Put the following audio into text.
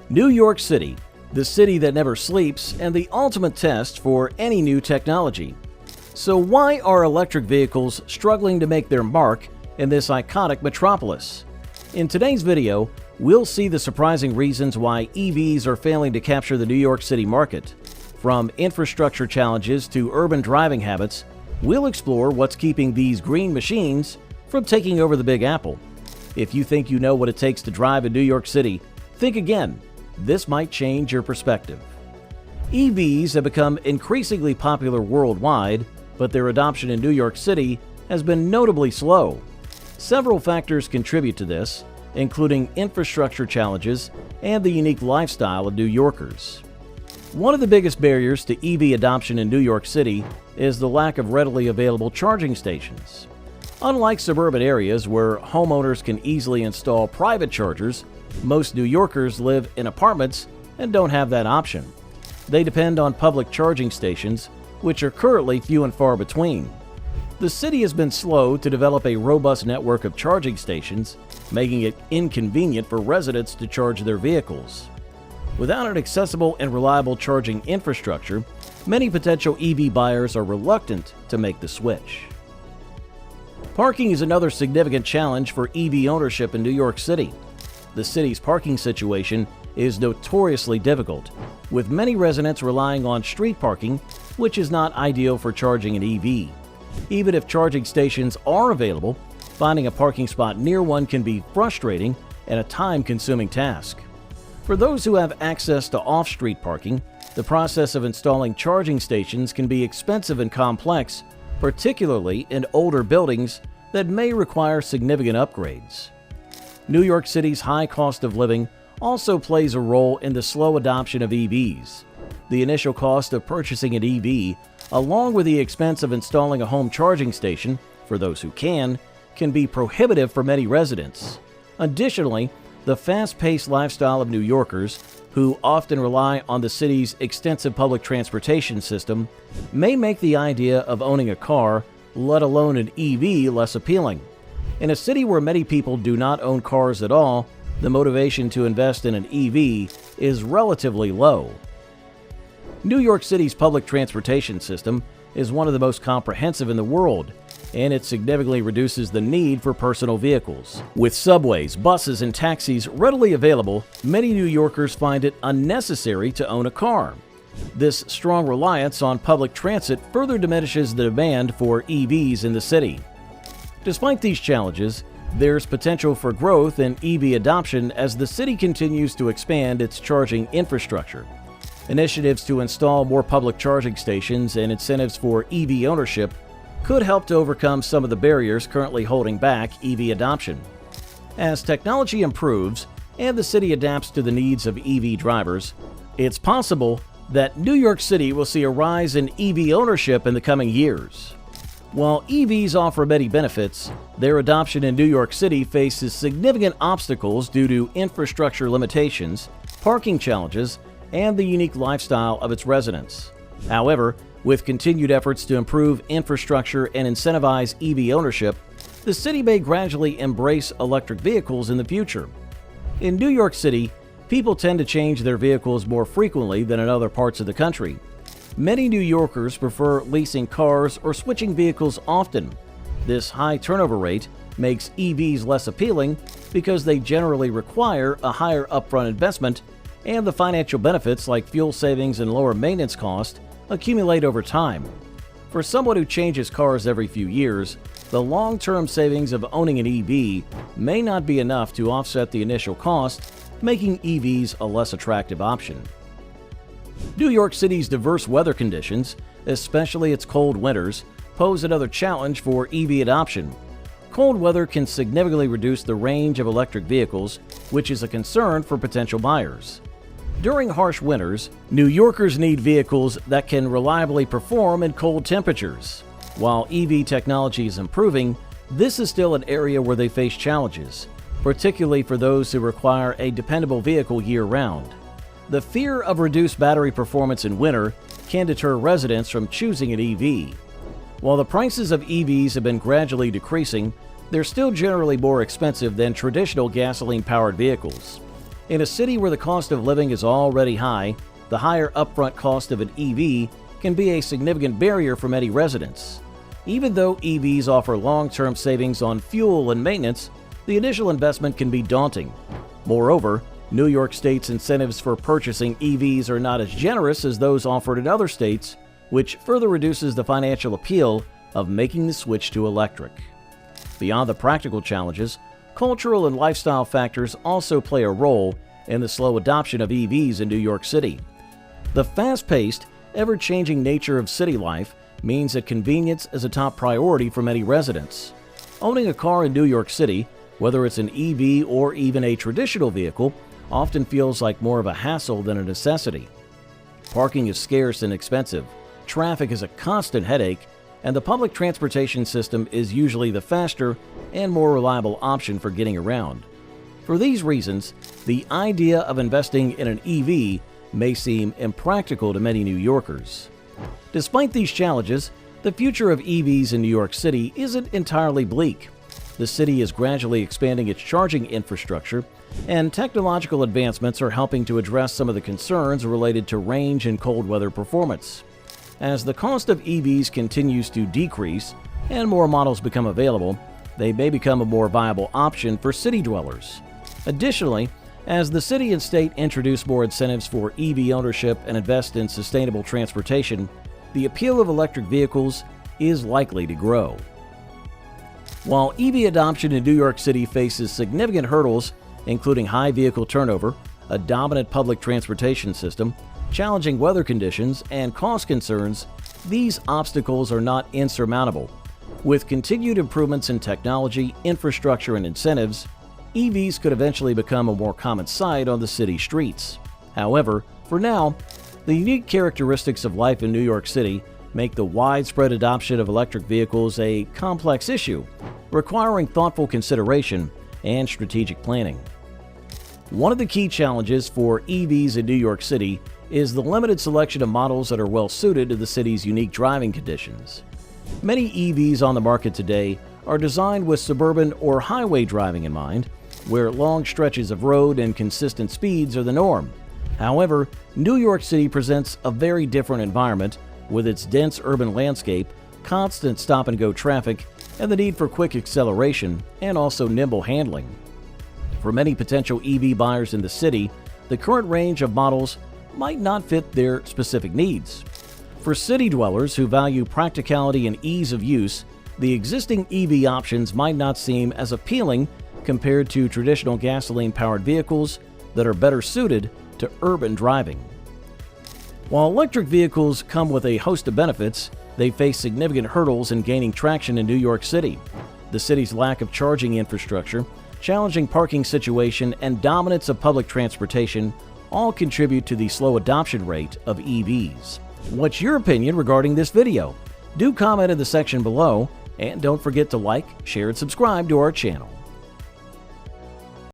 New York City, the city that never sleeps and the ultimate test for any new technology. So why are electric vehicles struggling to make their mark in this iconic metropolis? In today's video, we'll see the surprising reasons why EVs are failing to capture the New York City market. From infrastructure challenges to urban driving habits, we'll explore what's keeping these green machines from taking over the Big Apple. If you think you know what it takes to drive in New York City, think again. This might change your perspective. EVs have become increasingly popular worldwide, but their adoption in New York City has been notably slow. Several factors contribute to this, including infrastructure challenges and the unique lifestyle of New Yorkers. One of the biggest barriers to EV adoption in New York City is the lack of readily available charging stations. Unlike suburban areas where homeowners can easily install private chargers, most New Yorkers live in apartments and don't have that option. They depend on public charging stations, which are currently few and far between. The city has been slow to develop a robust network of charging stations, making it inconvenient for residents to charge their vehicles. Without an accessible and reliable charging infrastructure, many potential EV buyers are reluctant to make the switch. Parking is another significant challenge for EV ownership in New York City. The city's parking situation is notoriously difficult, with many residents relying on street parking, which is not ideal for charging an EV. Even if charging stations are available, finding a parking spot near one can be frustrating and a time-consuming task. For those who have access to off-street parking, the process of installing charging stations can be expensive and complex, particularly in older buildings that may require significant upgrades. New York City's high cost of living also plays a role in the slow adoption of EVs. The initial cost of purchasing an EV, along with the expense of installing a home charging station, for those who can be prohibitive for many residents. Additionally, the fast-paced lifestyle of New Yorkers, who often rely on the city's extensive public transportation system, may make the idea of owning a car, let alone an EV, less appealing. In a city where many people do not own cars at all, the motivation to invest in an EV is relatively low. New York City's public transportation system is one of the most comprehensive in the world, and it significantly reduces the need for personal vehicles. With subways, buses, and taxis readily available, many New Yorkers find it unnecessary to own a car. This strong reliance on public transit further diminishes the demand for EVs in the city. Despite these challenges, there's potential for growth in EV adoption as the city continues to expand its charging infrastructure. Initiatives to install more public charging stations and incentives for EV ownership could help to overcome some of the barriers currently holding back EV adoption. As technology improves and the city adapts to the needs of EV drivers, it's possible that New York City will see a rise in EV ownership in the coming years. While EVs offer many benefits, their adoption in New York City faces significant obstacles due to infrastructure limitations, parking challenges, and the unique lifestyle of its residents. However, with continued efforts to improve infrastructure and incentivize EV ownership, the city may gradually embrace electric vehicles in the future. In New York City, people tend to change their vehicles more frequently than in other parts of the country. Many New Yorkers prefer leasing cars or switching vehicles often. This high turnover rate makes EVs less appealing because they generally require a higher upfront investment, and the financial benefits like fuel savings and lower maintenance costs accumulate over time. For someone who changes cars every few years, the long-term savings of owning an EV may not be enough to offset the initial cost, making EVs a less attractive option. New York City's diverse weather conditions, especially its cold winters, pose another challenge for EV adoption. Cold weather can significantly reduce the range of electric vehicles, which is a concern for potential buyers. During harsh winters, New Yorkers need vehicles that can reliably perform in cold temperatures. While EV technology is improving, this is still an area where they face challenges, particularly for those who require a dependable vehicle year-round. The fear of reduced battery performance in winter can deter residents from choosing an EV. While the prices of EVs have been gradually decreasing, they're still generally more expensive than traditional gasoline-powered vehicles. In a city where the cost of living is already high, the higher upfront cost of an EV can be a significant barrier for many residents. Even though EVs offer long-term savings on fuel and maintenance, the initial investment can be daunting. Moreover, New York State's incentives for purchasing EVs are not as generous as those offered in other states, which further reduces the financial appeal of making the switch to electric. Beyond the practical challenges, cultural and lifestyle factors also play a role in the slow adoption of EVs in New York City. The fast-paced, ever-changing nature of city life means that convenience is a top priority for many residents. Owning a car in New York City, whether it's an EV or even a traditional vehicle, often feels like more of a hassle than a necessity. Parking is scarce and expensive, traffic is a constant headache, and the public transportation system is usually the faster and more reliable option for getting around. For these reasons, the idea of investing in an EV may seem impractical to many New Yorkers. Despite these challenges, the future of EVs in New York City isn't entirely bleak. The city is gradually expanding its charging infrastructure, and technological advancements are helping to address some of the concerns related to range and cold weather performance. As the cost of EVs continues to decrease and more models become available, they may become a more viable option for city dwellers. Additionally, as the city and state introduce more incentives for EV ownership and invest in sustainable transportation, the appeal of electric vehicles is likely to grow. While EV adoption in New York City faces significant hurdles, including high vehicle turnover, a dominant public transportation system, challenging weather conditions, and cost concerns, these obstacles are not insurmountable. With continued improvements in technology, infrastructure, and incentives, EVs could eventually become a more common sight on the city streets. However, for now, the unique characteristics of life in New York City make the widespread adoption of electric vehicles a complex issue, requiring thoughtful consideration and strategic planning. One of the key challenges for EVs in New York City is the limited selection of models that are well suited to the city's unique driving conditions. Many EVs on the market today are designed with suburban or highway driving in mind, where long stretches of road and consistent speeds are the norm. However, New York City presents a very different environment with its dense urban landscape, constant stop-and-go traffic, and the need for quick acceleration and also nimble handling. For many potential EV buyers in the city, the current range of models might not fit their specific needs. For city dwellers who value practicality and ease of use, the existing EV options might not seem as appealing compared to traditional gasoline-powered vehicles that are better suited to urban driving. While electric vehicles come with a host of benefits, they face significant hurdles in gaining traction in New York City. The city's lack of charging infrastructure, challenging parking situation, and dominance of public transportation all contribute to the slow adoption rate of EVs. What's your opinion regarding this video? Do comment in the section below, and don't forget to like, share, and subscribe to our channel.